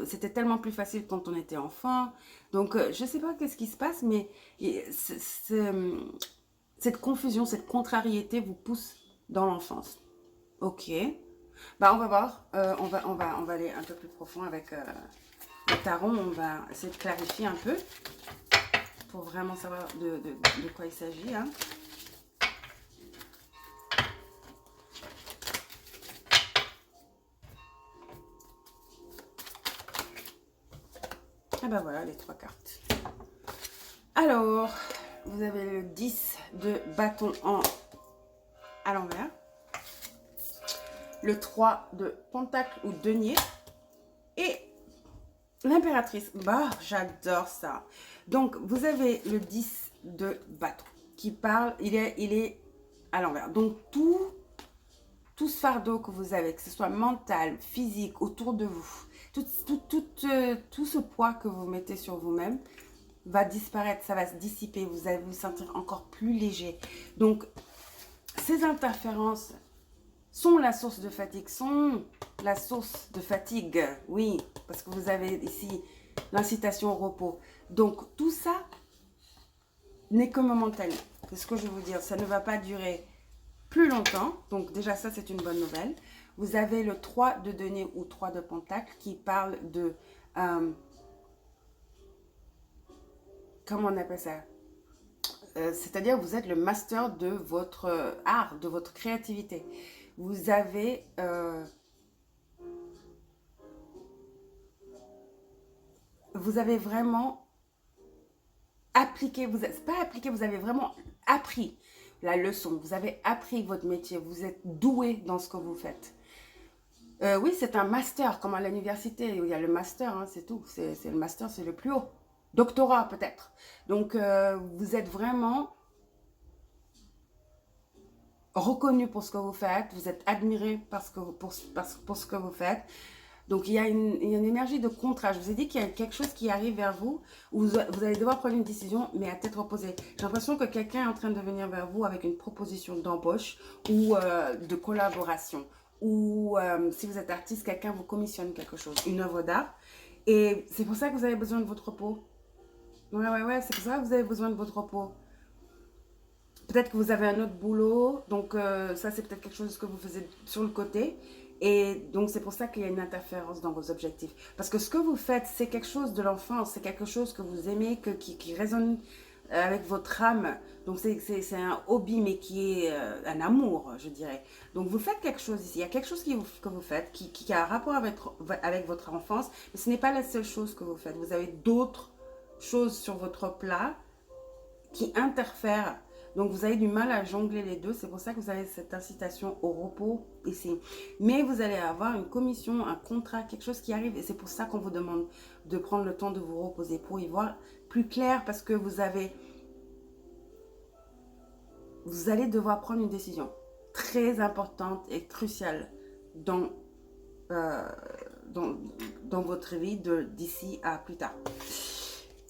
c'était tellement plus facile quand on était enfant. Donc je ne sais pas qu'est-ce qui se passe, mais cette confusion, cette contrariété vous pousse dans l'enfance. Ok. Bah on va voir. On va aller un peu plus profond avec le tarot. On va essayer de clarifier un peu pour vraiment savoir de quoi il s'agit. Hein. Ah bah voilà les 3 cartes. Alors, vous avez le 10 de bâton à l'envers. Le 3 de pentacle ou denier. Et l'impératrice. Bah, j'adore ça. Donc, vous avez le 10 de bâton qui parle, il est à l'envers. Donc, tout ce fardeau que vous avez, que ce soit mental, physique, autour de vous, tout ce poids que vous mettez sur vous-même va disparaître, ça va se dissiper, vous allez vous sentir encore plus léger. Donc, ces interférences sont la source de fatigue, oui, parce que vous avez ici l'incitation au repos. Donc, tout ça n'est que momentané. C'est ce que je veux vous dire, ça ne va pas durer plus longtemps. Donc, déjà, ça, c'est une bonne nouvelle. Vous avez le 3 de denier ou 3 de pentacle qui parle de... comment on appelle ça? C'est-à-dire vous êtes le master de votre art, de votre créativité. Vous avez vraiment appliqué, pas appliqué, vous avez vraiment appris la leçon. Vous avez appris votre métier, vous êtes doué dans ce que vous faites. Oui, c'est un master, comme à l'université, il y a le master, hein, c'est tout. C'est le master, c'est le plus haut. Doctorat peut-être. Donc, vous êtes vraiment reconnu pour ce que vous faites, vous êtes admiré pour ce que vous faites. Donc, il y a une énergie de contrat. Je vous ai dit qu'il y a quelque chose qui arrive vers vous, où vous allez devoir prendre une décision, mais à tête reposée. J'ai l'impression que quelqu'un est en train de venir vers vous avec une proposition d'embauche ou de collaboration. Ou si vous êtes artiste, quelqu'un vous commissionne quelque chose, une œuvre d'art. Et c'est pour ça que vous avez besoin de votre repos. Ouais, c'est pour ça que vous avez besoin de votre repos. Peut-être que vous avez un autre boulot, donc ça c'est peut-être quelque chose que vous faisiez sur le côté. Et donc c'est pour ça qu'il y a une interférence dans vos objectifs. Parce que ce que vous faites, c'est quelque chose de l'enfance, c'est quelque chose que vous aimez, qui résonne avec votre âme. Donc c'est un hobby, mais qui est un amour, je dirais. Donc vous faites quelque chose ici, il y a quelque chose que vous faites qui a un rapport avec votre enfance, mais ce n'est pas la seule chose que vous faites. Vous avez d'autres choses sur votre plat qui interfèrent. Donc, vous avez du mal à jongler les deux. C'est pour ça que vous avez cette incitation au repos ici. Mais vous allez avoir une commission, un contrat, quelque chose qui arrive. Et c'est pour ça qu'on vous demande de prendre le temps de vous reposer pour y voir plus clair. Parce que vous allez devoir prendre une décision très importante et cruciale dans votre vie d'ici à plus tard.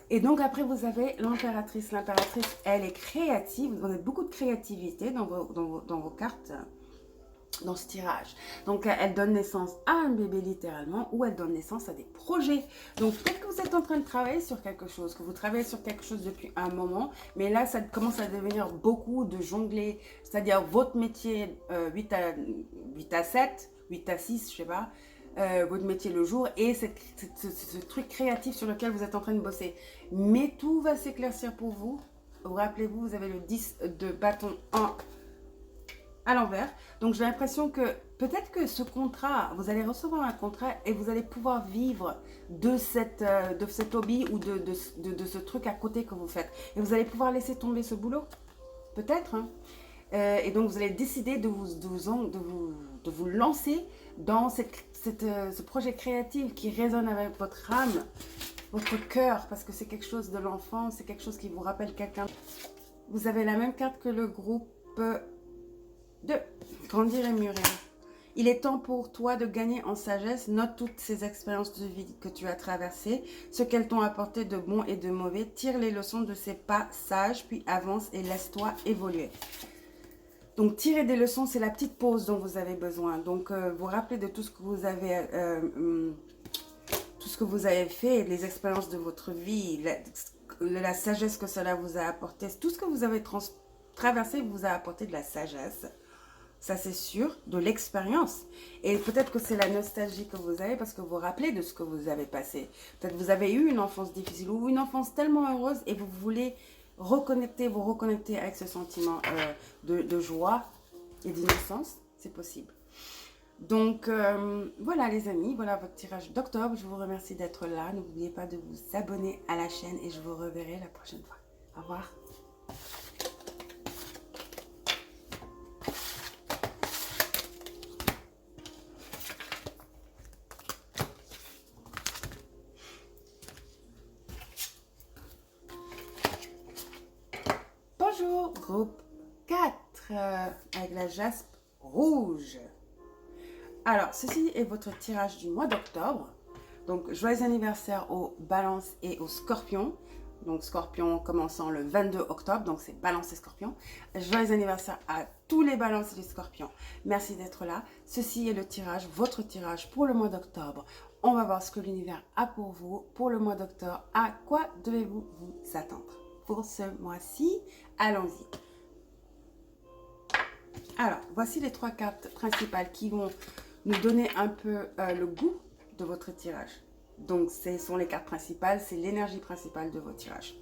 Et donc après vous avez l'impératrice. L'impératrice, elle est créative. Vous avez beaucoup de créativité dans vos cartes, dans ce tirage. Donc elle donne naissance à un bébé littéralement, ou elle donne naissance à des projets. Donc peut-être que vous êtes en train de travailler sur quelque chose, que vous travaillez sur quelque chose depuis un moment, mais là ça commence à devenir beaucoup de jongler, c'est-à-dire votre métier 8 à 7, 8 à 6, je sais pas, votre métier le jour et ce truc créatif sur lequel vous êtes en train de bosser. Mais tout va s'éclaircir pour vous. Rappelez-vous, vous avez le 10 de bâton à l'envers. Donc j'ai l'impression que peut-être que ce contrat, vous allez recevoir un contrat et vous allez pouvoir vivre de cet hobby ou de ce truc à côté que vous faites. Et vous allez pouvoir laisser tomber ce boulot. Peut-être. Hein. Et donc vous allez décider de vous lancer dans ce projet créatif qui résonne avec votre âme, votre cœur, parce que c'est quelque chose de l'enfant, c'est quelque chose qui vous rappelle quelqu'un. Vous avez la même carte que le groupe de grandir et mûrir. Il est temps pour toi de gagner en sagesse. Note toutes ces expériences de vie que tu as traversées, ce qu'elles t'ont apporté de bon et de mauvais. Tire les leçons de ces passages, puis avance et laisse-toi évoluer. Donc, tirer des leçons, c'est la petite pause dont vous avez besoin. Donc, vous rappelez de tout ce que vous avez, fait, les expériences de votre vie, la sagesse que cela vous a apporté. Tout ce que vous avez traversé vous a apporté de la sagesse. Ça, c'est sûr, de l'expérience. Et peut-être que c'est la nostalgie que vous avez parce que vous vous rappelez de ce que vous avez passé. Peut-être que vous avez eu une enfance difficile ou une enfance tellement heureuse et vous voulez vous reconnecter avec ce sentiment de joie et d'innocence. C'est possible. Donc, voilà les amis, voilà votre tirage d'octobre. Je vous remercie d'être là. N'oubliez pas de vous abonner à la chaîne et je vous reverrai la prochaine fois. Au revoir. Bonjour, groupe 4, avec la jaspe rouge. Alors, ceci est votre tirage du mois d'octobre. Donc, joyeux anniversaire aux balances et aux scorpions. Donc, scorpion commençant le 22 octobre, donc c'est balance et scorpion. Joyeux anniversaire à tous les balances et les scorpions. Merci d'être là. Ceci est le tirage, votre tirage pour le mois d'octobre. On va voir ce que l'univers a pour vous pour le mois d'octobre. À quoi devez-vous vous attendre pour ce mois-ci? Allons-y. Alors, voici les 3 cartes principales qui vont nous donner un peu le goût de votre tirage. Donc, ce sont les cartes principales, c'est l'énergie principale de votre tirage.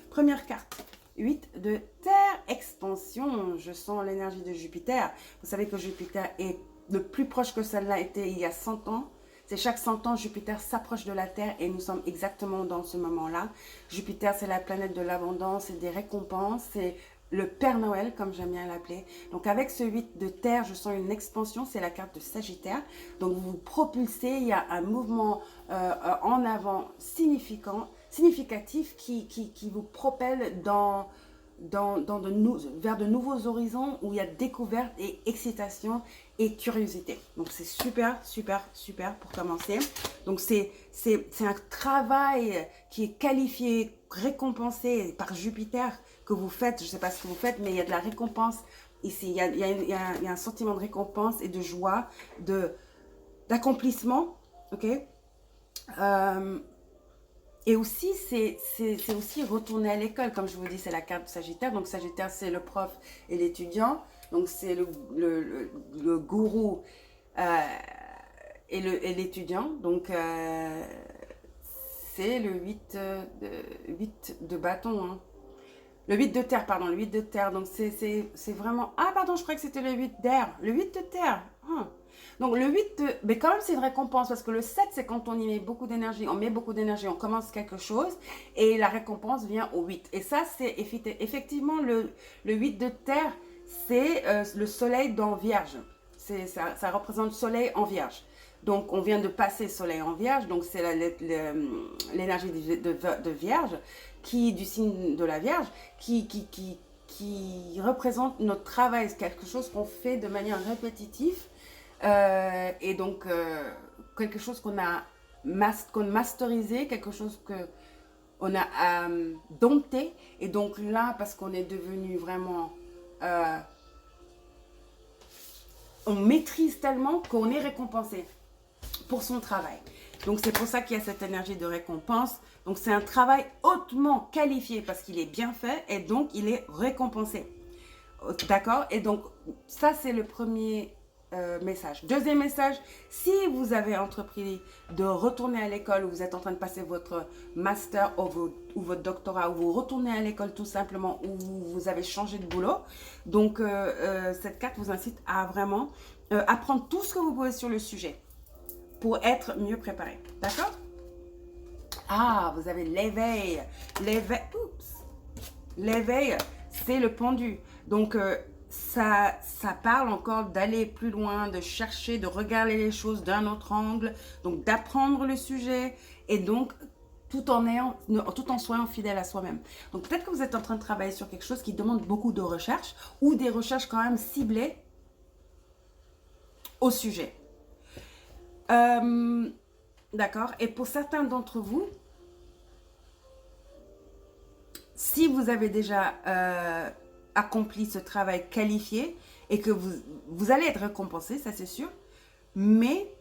Première carte, 8 de terre, expansion. Je sens l'énergie de Jupiter. Vous savez que Jupiter est le plus proche que celle-là était il y a 100 ans. C'est chaque 100 ans, Jupiter s'approche de la Terre et nous sommes exactement dans ce moment-là. Jupiter, c'est la planète de l'abondance et des récompenses. C'est le Père Noël, comme j'aime bien l'appeler. Donc, avec ce 8 de terre, je sens une expansion. C'est la carte de Sagittaire. Donc, vous vous propulsez. Il y a un mouvement en avant significatif qui vous propelle vers de nouveaux horizons où il y a découverte et excitation et curiosité. Donc, c'est super, super, super pour commencer. Donc, c'est un travail qui est qualifié, récompensé par Jupiter que vous faites. Je ne sais pas ce que vous faites, mais il y a de la récompense ici. Il y a un sentiment de récompense et de joie, d'accomplissement. Ok. Et aussi, c'est aussi retourner à l'école. Comme je vous dis, c'est la carte de Sagittaire. Donc, Sagittaire, c'est le prof et l'étudiant. Donc, c'est le gourou et l'étudiant. Donc, c'est le 8 de bâton. Hein. Le 8 de terre, pardon. Le 8 de terre. Donc, c'est vraiment... Ah, pardon, je croyais que c'était le 8 d'air. Le 8 de terre. Donc, le 8, mais quand même, c'est une récompense parce que le 7, c'est quand on y met beaucoup d'énergie. On met beaucoup d'énergie, on commence quelque chose et la récompense vient au 8. Et ça, c'est effectivement le 8 de terre, c'est le soleil dans Vierge. Ça représente le soleil en Vierge. Donc, on vient de passer soleil en Vierge, donc c'est l'énergie de Vierge, du signe de la Vierge, qui représente notre travail, quelque chose qu'on fait de manière répétitive. Et donc, quelque chose qu'on a masterisé, quelque chose qu'on a dompté. Et donc là, parce qu'on est devenu vraiment... on maîtrise tellement qu'on est récompensé pour son travail. Donc, c'est pour ça qu'il y a cette énergie de récompense. Donc, c'est un travail hautement qualifié parce qu'il est bien fait et donc il est récompensé. D'accord? Et donc, ça, c'est le premier message. Deuxième message, si vous avez entrepris de retourner à l'école ou vous êtes en train de passer votre master ou votre doctorat ou vous retournez à l'école tout simplement ou vous avez changé de boulot, donc cette carte vous incite à vraiment apprendre tout ce que vous pouvez sur le sujet pour être mieux préparé. D'accord? Ah, vous avez l'éveil. L'éveil, c'est le pendu. Donc, ça parle encore d'aller plus loin, de chercher, de regarder les choses d'un autre angle, donc d'apprendre le sujet et donc tout en soyant fidèle à soi-même. Donc, peut-être que vous êtes en train de travailler sur quelque chose qui demande beaucoup de recherche ou des recherches quand même ciblées au sujet. D'accord. Et pour certains d'entre vous, si vous avez déjà accompli ce travail qualifié et que vous allez être récompensé, ça c'est sûr, mais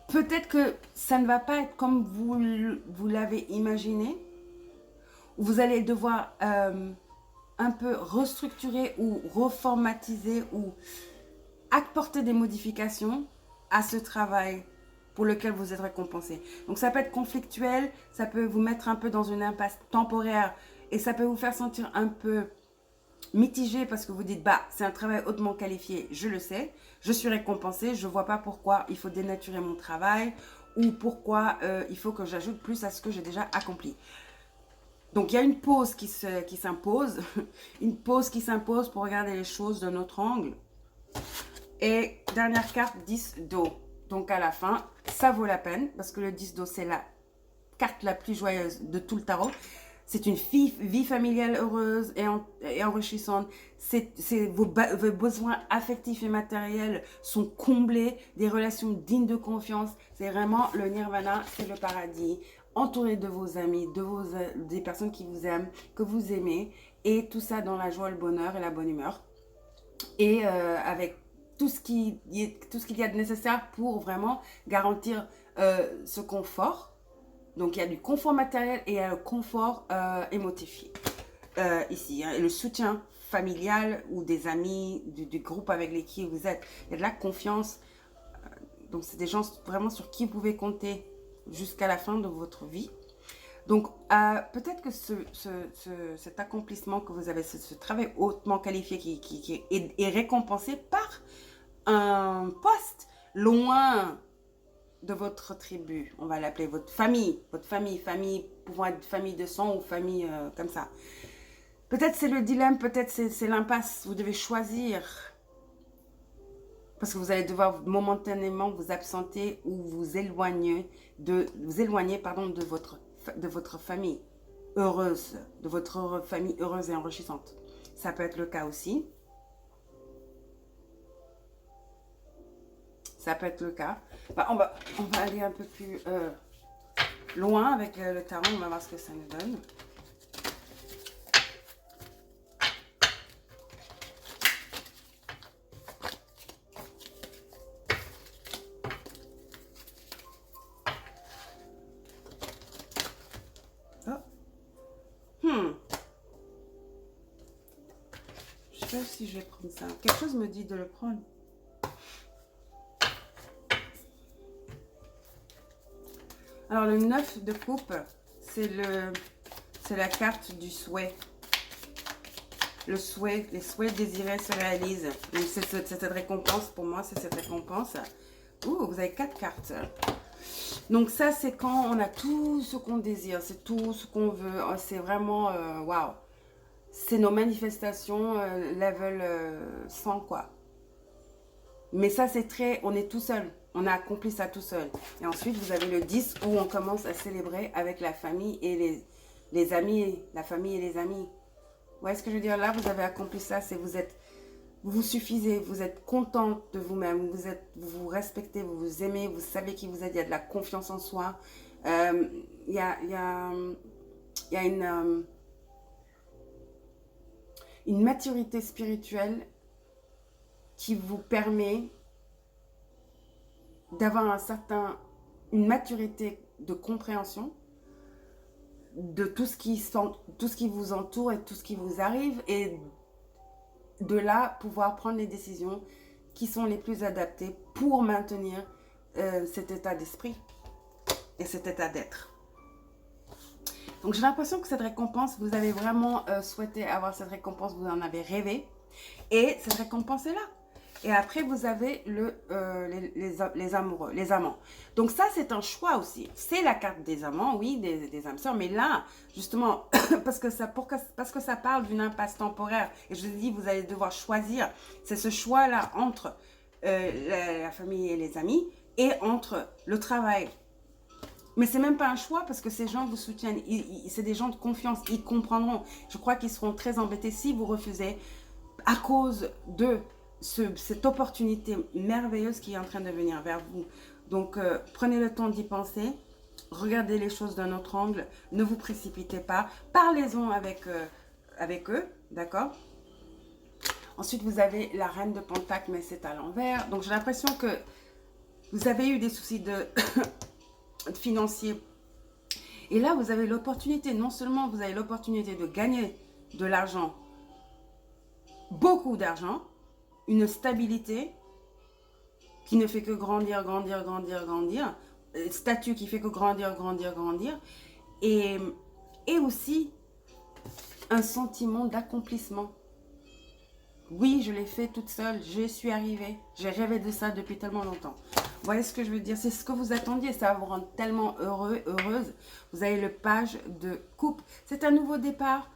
peut-être que ça ne va pas être comme vous l'avez imaginé. Vous allez devoir un peu restructurer ou reformatiser ou apporter des modifications à ce travail pour lequel vous êtes récompensé. Donc ça peut être conflictuel, ça peut vous mettre un peu dans une impasse temporaire et ça peut vous faire sentir un peu mitigé parce que vous dites bah c'est un travail hautement qualifié, je le sais, je suis récompensé, je vois pas pourquoi il faut dénaturer mon travail ou pourquoi il faut que j'ajoute plus à ce que j'ai déjà accompli. Donc il y a une pause qui s'impose, une pause qui s'impose pour regarder les choses d'un autre angle. Et dernière carte, 10 d'eau. Donc à la fin, ça vaut la peine parce que le 10 d'eau, c'est la carte la plus joyeuse de tout le tarot. C'est une vie familiale heureuse et enrichissante. Vos besoins affectifs et matériels sont comblés, des relations dignes de confiance. C'est vraiment le nirvana, c'est le paradis. Entouré de vos amis, des personnes qui vous aiment, que vous aimez. Et tout ça dans la joie, le bonheur et la bonne humeur. Et avec tout ce qu'il y a de nécessaire pour vraiment garantir ce confort. Donc, il y a du confort matériel et il y a le confort émotif ici. Hein, et le soutien familial ou des amis, du groupe avec lesquels vous êtes. Il y a de la confiance. Donc, c'est des gens vraiment sur qui vous pouvez compter jusqu'à la fin de votre vie. Donc, peut-être que cet accomplissement que vous avez, ce travail hautement qualifié qui est récompensé par un poste loin de votre tribu, on va l'appeler votre famille, pouvant être famille de sang ou famille comme ça. Peut-être c'est le dilemme, peut-être c'est l'impasse, vous devez choisir. Parce que vous allez devoir momentanément vous absenter ou vous éloigner de votre famille heureuse, de votre famille heureuse et enrichissante. Ça peut être le cas aussi. Ça peut être le cas. Bah, on va aller un peu plus loin avec le tarot. On va voir ce que ça nous donne. Je sais pas si je vais prendre ça. Quelque chose me dit de le prendre. Alors, le 9 de coupe, c'est la carte du souhait. Le souhait, les souhaits désirés se réalisent. Donc, c'est cette récompense, pour moi, c'est cette récompense. Ouh, vous avez 4 cartes. Donc, ça, c'est quand on a tout ce qu'on désire, c'est tout ce qu'on veut. C'est vraiment, waouh. C'est nos manifestations level 100, quoi. Mais ça, c'est on est tout seul. On a accompli ça tout seul. Et ensuite, vous avez le 10 où on commence à célébrer avec la famille et les amis, la famille et les amis. Vous voyez ce que je veux dire? Là, vous avez accompli ça. Vous vous suffisez, vous êtes contente de vous-même, vous vous respectez, vous vous aimez, vous savez qui vous êtes, il y a de la confiance en soi. Il y a une maturité spirituelle qui vous permet d'avoir une maturité de compréhension, de tout ce qui vous entoure et tout ce qui vous arrive, et de là pouvoir prendre les décisions qui sont les plus adaptées pour maintenir cet état d'esprit et cet état d'être. Donc j'ai l'impression que cette récompense, vous avez vraiment souhaité avoir cette récompense, vous en avez rêvé, et cette récompense est là. Et après, vous avez les amoureux, les amants. Donc ça, c'est un choix aussi. C'est la carte des amants, oui, des âmes sœurs. Mais là, justement, parce que ça parle d'une impasse temporaire. Et je vous dis, vous allez devoir choisir. C'est ce choix-là entre la famille et les amis et entre le travail. Mais c'est même pas un choix parce que ces gens vous soutiennent. C'est des gens de confiance. Ils comprendront. Je crois qu'ils seront très embêtés si vous refusez à cause de cette opportunité merveilleuse qui est en train de venir vers vous. Donc, prenez le temps d'y penser. Regardez les choses d'un autre angle. Ne vous précipitez pas. Parlez-en avec eux, d'accord? Ensuite, vous avez la reine de Pentacle, mais c'est à l'envers. Donc, j'ai l'impression que vous avez eu des soucis de financiers. Et là, vous avez l'opportunité. Non seulement vous avez l'opportunité de gagner de l'argent, beaucoup d'argent, une stabilité qui ne fait que grandir, grandir, grandir, grandir, statut qui fait que grandir, grandir, grandir, et aussi un sentiment d'accomplissement. Oui, je l'ai fait toute seule, je suis arrivée, j'ai rêvé de ça depuis tellement longtemps. Vous voyez ce que je veux dire? C'est ce que vous attendiez, ça va vous rendre tellement heureux, heureuse. Vous avez le page de coupe. C'est un nouveau départ.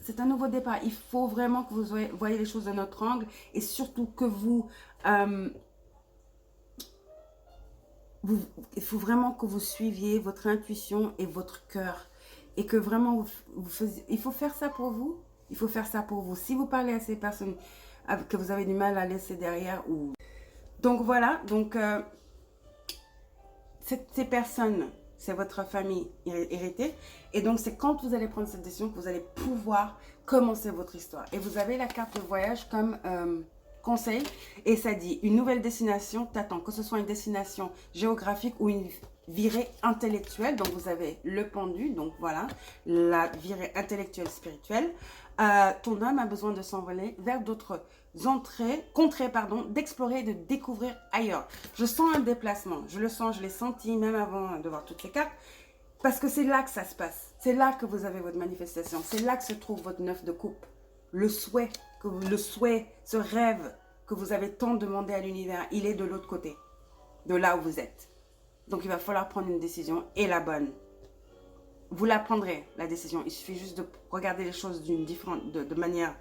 C'est un nouveau départ. Il faut vraiment que vous voyez les choses d'un autre angle et surtout que il faut vraiment que vous suiviez votre intuition et votre cœur et que vraiment il faut faire ça pour vous. Il faut faire ça pour vous. Si vous parlez à ces personnes que vous avez du mal à laisser derrière ou... Donc voilà, donc ces personnes, c'est votre famille héritée. Et donc, c'est quand vous allez prendre cette décision que vous allez pouvoir commencer votre histoire. Et vous avez la carte de voyage comme conseil. Et ça dit, une nouvelle destination t'attend. Que ce soit une destination géographique ou une virée intellectuelle. Donc, vous avez le pendu. Donc, voilà, la virée intellectuelle spirituelle. Ton âme a besoin de s'envoler vers d'autres contrées, d'explorer et de découvrir ailleurs. Je sens un déplacement, je le sens, je l'ai senti même avant de voir toutes les cartes, parce que c'est là que ça se passe, c'est là que vous avez votre manifestation, c'est là que se trouve votre 9 de coupe, le souhait, ce rêve que vous avez tant demandé à l'univers, il est de l'autre côté, de là où vous êtes. Donc il va falloir prendre une décision et la bonne. Vous la prendrez, la décision. Il suffit juste de regarder les choses de manière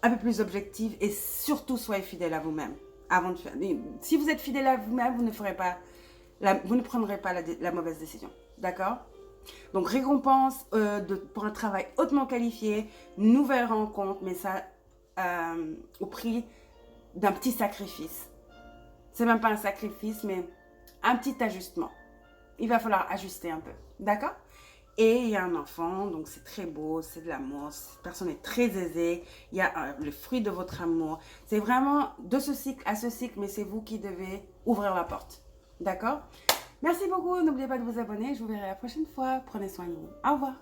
un peu plus objective et surtout soyez fidèle à vous-même. Avant de faire. Si vous êtes fidèle à vous-même, vous ne prendrez pas la mauvaise décision. D'accord? Donc récompense pour un travail hautement qualifié, nouvelle rencontre, mais ça au prix d'un petit sacrifice. C'est même pas un sacrifice, mais un petit ajustement. Il va falloir ajuster un peu. D'accord? Et il y a un enfant, donc c'est très beau, c'est de l'amour, cette personne est très aisée, il y a le fruit de votre amour. C'est vraiment de ce cycle à ce cycle, mais c'est vous qui devez ouvrir la porte. D'accord? Merci beaucoup, n'oubliez pas de vous abonner, je vous verrai la prochaine fois. Prenez soin de vous. Au revoir.